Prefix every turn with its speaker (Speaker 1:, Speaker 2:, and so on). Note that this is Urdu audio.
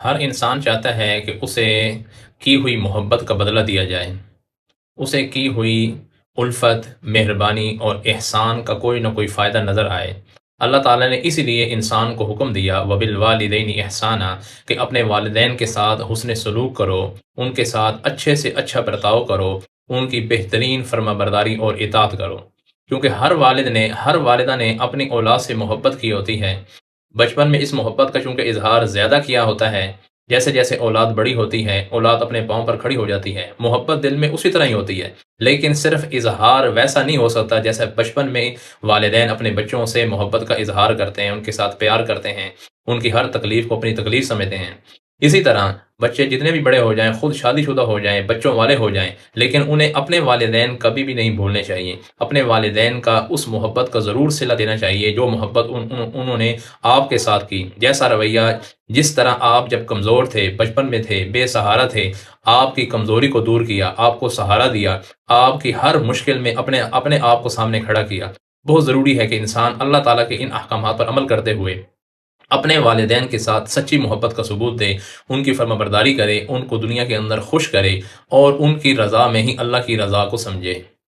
Speaker 1: ہر انسان چاہتا ہے کہ اسے کی ہوئی محبت کا بدلہ دیا جائے، اسے کی ہوئی الفت، مہربانی اور احسان کا کوئی نہ کوئی فائدہ نظر آئے۔ اللہ تعالیٰ نے اسی لیے انسان کو حکم دیا وَبِالْوَالِدَيْنِ احسانا، کہ اپنے والدین کے ساتھ حسن سلوک کرو، ان کے ساتھ اچھے سے اچھا برتاؤ کرو، ان کی بہترین فرما برداری اور اطاعت کرو، کیونکہ ہر والد نے، ہر والدہ نے اپنی اولاد سے محبت کی ہوتی ہے۔ بچپن میں اس محبت کا چونکہ اظہار زیادہ کیا ہوتا ہے، جیسے جیسے اولاد بڑی ہوتی ہے، اولاد اپنے پاؤں پر کھڑی ہو جاتی ہے، محبت دل میں اسی طرح ہی ہوتی ہے، لیکن صرف اظہار ویسا نہیں ہو سکتا جیسے بچپن میں والدین اپنے بچوں سے محبت کا اظہار کرتے ہیں، ان کے ساتھ پیار کرتے ہیں، ان کی ہر تکلیف کو اپنی تکلیف سمجھتے ہیں۔ اسی طرح بچے جتنے بھی بڑے ہو جائیں، خود شادی شدہ ہو جائیں، بچوں والے ہو جائیں، لیکن انہیں اپنے والدین کبھی بھی نہیں بھولنے چاہیے۔ اپنے والدین کا اس محبت کا ضرور صلہ دینا چاہیے جو محبت انہوں نے آپ کے ساتھ کی۔ جیسا رویہ، جس طرح آپ جب کمزور تھے، بچپن میں تھے، بے سہارا تھے، آپ کی کمزوری کو دور کیا، آپ کو سہارا دیا، آپ کی ہر مشکل میں اپنے آپ کو سامنے کھڑا کیا۔ بہت ضروری ہے کہ انسان اللہ تعالیٰ کے ان احکامات پر عمل کرتے ہوئے اپنے والدین کے ساتھ سچی محبت کا ثبوت دے، ان کی فرما برداری کرے، ان کو دنیا کے اندر خوش کرے اور ان کی رضا میں ہی اللہ کی رضا کو سمجھے۔